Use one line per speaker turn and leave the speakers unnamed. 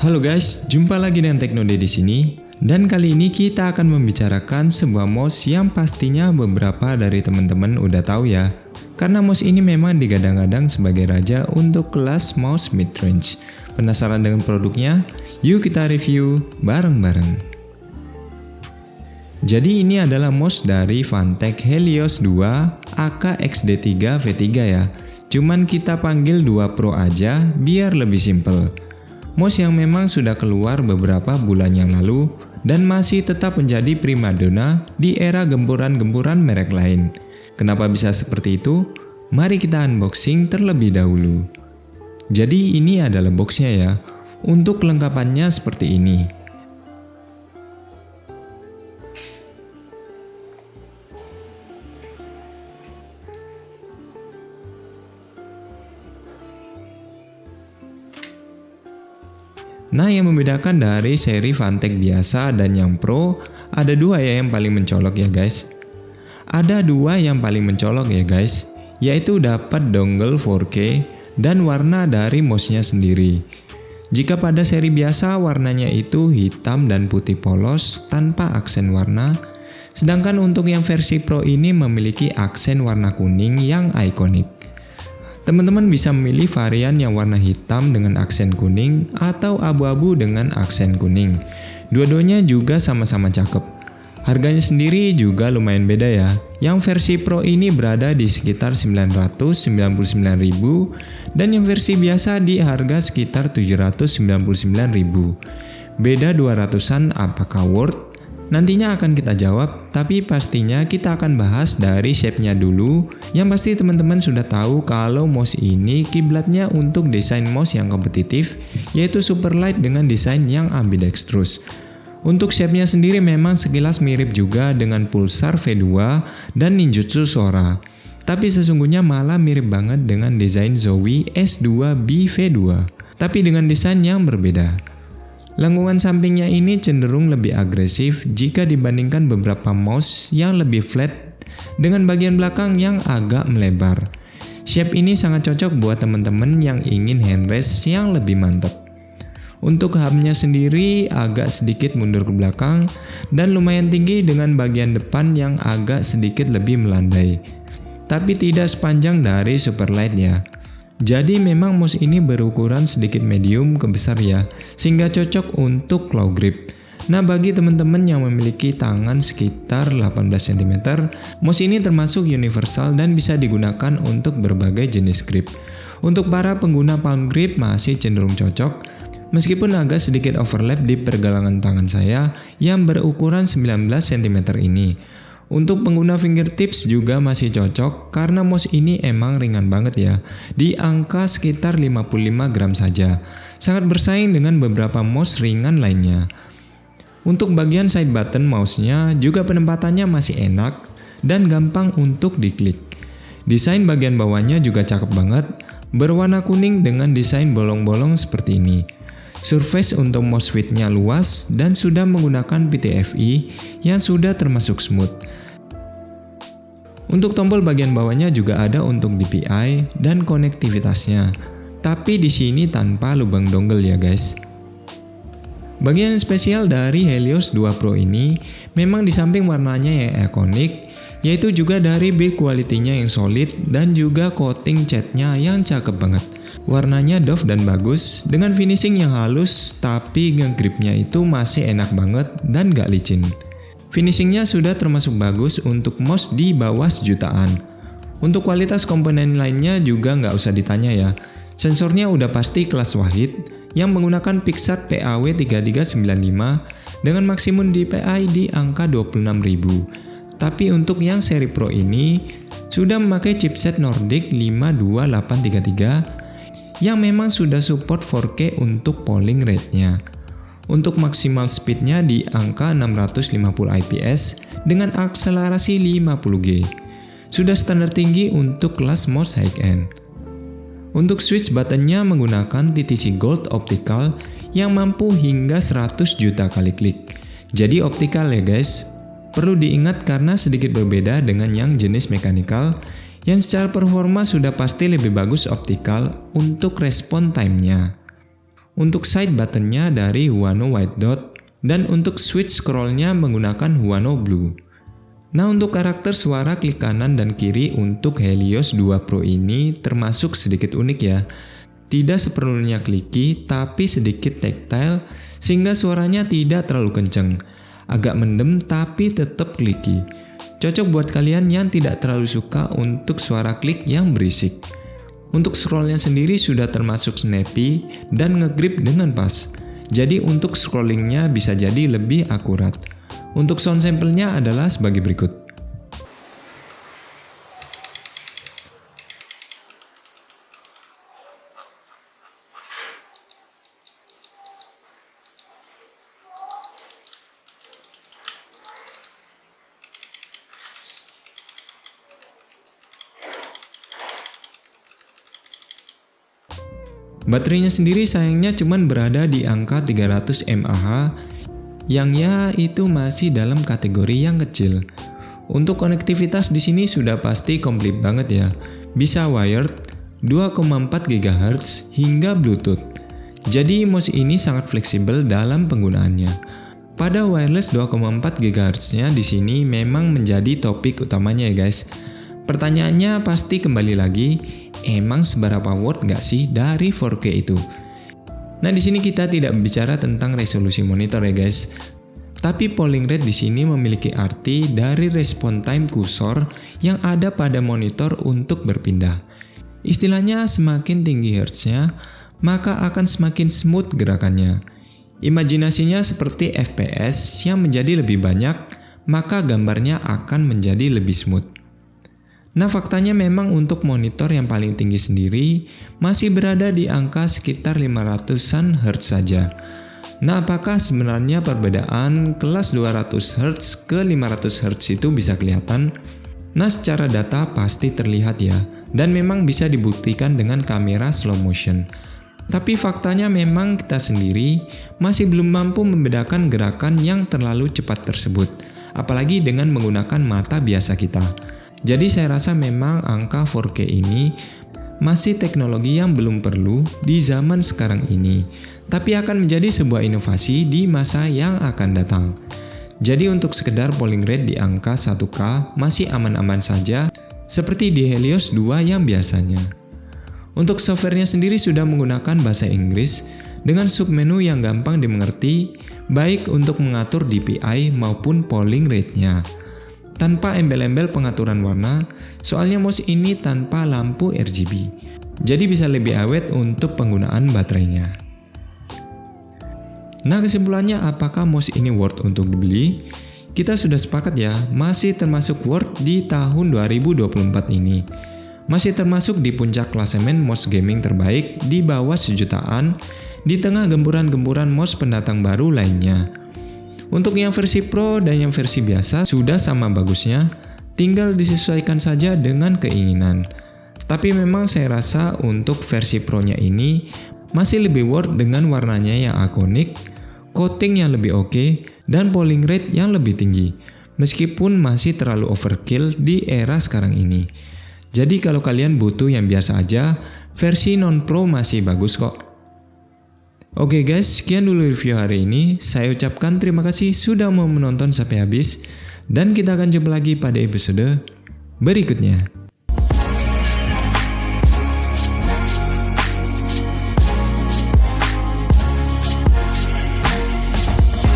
Halo guys, jumpa lagi dengan Teknode di sini. Dan kali ini kita akan membicarakan sebuah mouse yang pastinya beberapa dari teman-teman udah tahu ya. Karena mouse ini memang digadang-gadang sebagai raja untuk kelas mouse mid-range. Penasaran dengan produknya? Yuk kita review bareng-bareng. Jadi ini adalah mouse dari Fantech Helios 2 AK-XD3 V3 ya. Cuman kita panggil 2 Pro aja biar lebih simple. Mouse yang memang sudah keluar beberapa bulan yang lalu dan masih tetap menjadi primadona di era gempuran-gempuran merek lain. Kenapa bisa seperti itu? Mari kita unboxing terlebih dahulu. Jadi ini adalah boxnya ya. Untuk kelengkapannya seperti ini. Nah, yang membedakan dari seri Fantech biasa dan yang Pro, ada dua ya yang paling mencolok ya guys. Ada dua yang paling mencolok ya guys, yaitu dapat dongle 4K dan warna dari mouse-nya sendiri. Jika pada seri biasa warnanya itu hitam dan putih polos tanpa aksen warna, sedangkan untuk yang versi Pro ini memiliki aksen warna kuning yang ikonik. Teman-teman bisa memilih varian yang warna hitam dengan aksen kuning atau abu-abu dengan aksen kuning. Dua-duanya juga sama-sama cakep. Harganya sendiri juga lumayan beda ya. Yang versi Pro ini berada di sekitar 999.000 dan yang versi biasa di harga sekitar 799.000. Beda 200-an apakah worth? Nantinya akan kita jawab, tapi pastinya kita akan bahas dari shape-nya dulu. Yang pasti teman-teman sudah tahu kalau mouse ini kiblatnya untuk desain mouse yang kompetitif, yaitu super light dengan desain yang ambidextrous. Untuk shape-nya sendiri memang sekilas mirip juga dengan Pulsar V2 dan Ninjutsu Sora. Tapi sesungguhnya malah mirip banget dengan desain Zowie S2B V2, tapi dengan desain yang berbeda. Lengkungan sampingnya ini cenderung lebih agresif jika dibandingkan beberapa mouse yang lebih flat dengan bagian belakang yang agak melebar. Shape ini sangat cocok buat teman-teman yang ingin handrest yang lebih mantap. Untuk hubnya sendiri agak sedikit mundur ke belakang dan lumayan tinggi dengan bagian depan yang agak sedikit lebih melandai. Tapi tidak sepanjang dari Superlight ya. Jadi memang mouse ini berukuran sedikit medium ke besar ya, sehingga cocok untuk claw grip. Nah, bagi teman-teman yang memiliki tangan sekitar 18 cm, mouse ini termasuk universal dan bisa digunakan untuk berbagai jenis grip. Untuk para pengguna palm grip masih cenderung cocok, meskipun agak sedikit overlap di pergelangan tangan saya yang berukuran 19 cm ini. Untuk pengguna fingertips juga masih cocok karena mouse ini emang ringan banget ya, di angka sekitar 55 gram saja. Sangat bersaing dengan beberapa mouse ringan lainnya. Untuk bagian side button mouse-nya juga penempatannya masih enak dan gampang untuk diklik. Desain bagian bawahnya juga cakep banget, berwarna kuning dengan desain bolong-bolong seperti ini. Surface untuk mouse width-nya luas dan sudah menggunakan PTFE yang sudah termasuk smooth. Untuk tombol bagian bawahnya juga ada untuk DPI dan konektivitasnya, tapi di sini tanpa lubang dongle ya guys. Bagian spesial dari Helios 2 Pro ini memang di samping warnanya yang ikonik, yaitu juga dari build quality-nya yang solid dan juga coating catnya yang cakep banget. Warnanya doff dan bagus dengan finishing yang halus, tapi ngegripnya itu masih enak banget dan gak licin. Finishingnya sudah termasuk bagus untuk mouse di bawah sejutaan. Untuk kualitas komponen lainnya juga nggak usah ditanya ya. Sensornya udah pasti kelas Wahid yang menggunakan Pixart PAW3395 dengan maksimum DPI di angka 26.000. Tapi untuk yang seri Pro ini sudah memakai chipset Nordic 52833 yang memang sudah support 4K untuk polling rate-nya. Untuk maksimal speednya di angka 650 IPS dengan akselerasi 50G. Sudah standar tinggi untuk kelas mouse high-end. Untuk switch buttonnya menggunakan TTC Gold Optical yang mampu hingga 100 juta kali klik. Jadi optikal ya guys. Perlu diingat karena sedikit berbeda dengan yang jenis mechanical yang secara performa sudah pasti lebih bagus optikal untuk respon time-nya. Untuk side buttonnya dari Huano White Dot, dan untuk switch scrollnya menggunakan Huano Blue. Nah, untuk karakter suara klik kanan dan kiri untuk Helios 2 Pro ini termasuk sedikit unik ya. Tidak sepenuhnya clicky, tapi sedikit tactile sehingga suaranya tidak terlalu kenceng. Agak mendem tapi tetap clicky. Cocok buat kalian yang tidak terlalu suka untuk suara klik yang berisik. Untuk scrollnya sendiri sudah termasuk snappy dan ngegrip dengan pas. Jadi untuk scrollingnya bisa jadi lebih akurat. Untuk sound sample-nya adalah sebagai berikut. Baterainya sendiri sayangnya cuman berada di angka 300 mAh yang ya itu masih dalam kategori yang kecil. Untuk konektivitas di sini sudah pasti komplit banget ya. Bisa wired 2,4 GHz hingga Bluetooth. Jadi mouse ini sangat fleksibel dalam penggunaannya. Pada wireless 2,4 GHz-nya di sini memang menjadi topik utamanya ya guys. Pertanyaannya pasti kembali lagi, emang seberapa worth nggak sih dari 4K itu? Nah, di sini kita tidak bicara tentang resolusi monitor ya guys. Tapi polling rate di sini memiliki arti dari respon time kursor yang ada pada monitor untuk berpindah. Istilahnya semakin tinggi hertznya, maka akan semakin smooth gerakannya. Imajinasinya seperti FPS yang menjadi lebih banyak, maka gambarnya akan menjadi lebih smooth. Nah, faktanya memang untuk monitor yang paling tinggi sendiri masih berada di angka sekitar 500-an Hz saja. Nah, apakah sebenarnya perbedaan kelas 200 Hz ke 500 Hz itu bisa kelihatan? Nah, secara data pasti terlihat ya, dan memang bisa dibuktikan dengan kamera slow motion. Tapi faktanya memang kita sendiri masih belum mampu membedakan gerakan yang terlalu cepat tersebut, apalagi dengan menggunakan mata biasa kita. Jadi saya rasa memang angka 4K ini masih teknologi yang belum perlu di zaman sekarang ini, tapi akan menjadi sebuah inovasi di masa yang akan datang. Jadi untuk sekedar polling rate di angka 1K masih aman-aman saja, seperti di Helios 2 yang biasanya. Untuk softwarenya sendiri sudah menggunakan bahasa Inggris dengan submenu yang gampang dimengerti, baik untuk mengatur DPI maupun polling rate-nya. Tanpa embel-embel pengaturan warna, soalnya mouse ini tanpa lampu RGB. Jadi bisa lebih awet untuk penggunaan baterainya. Nah, kesimpulannya apakah mouse ini worth untuk dibeli? Kita sudah sepakat ya, masih termasuk worth di tahun 2024 ini. Masih termasuk di puncak klasemen mouse gaming terbaik di bawah sejutaan, di tengah gempuran-gempuran mouse pendatang baru lainnya. Untuk yang versi Pro dan yang versi biasa sudah sama bagusnya, tinggal disesuaikan saja dengan keinginan. Tapi memang saya rasa untuk versi Pro-nya ini masih lebih worth dengan warnanya yang ikonik, coating yang lebih oke, dan polling rate yang lebih tinggi. Meskipun masih terlalu overkill di era sekarang ini. Jadi kalau kalian butuh yang biasa aja, versi non-Pro masih bagus kok. Oke guys, sekian dulu review hari ini. Saya ucapkan terima kasih sudah mau menonton sampai habis. Dan kita akan jumpa lagi pada episode berikutnya.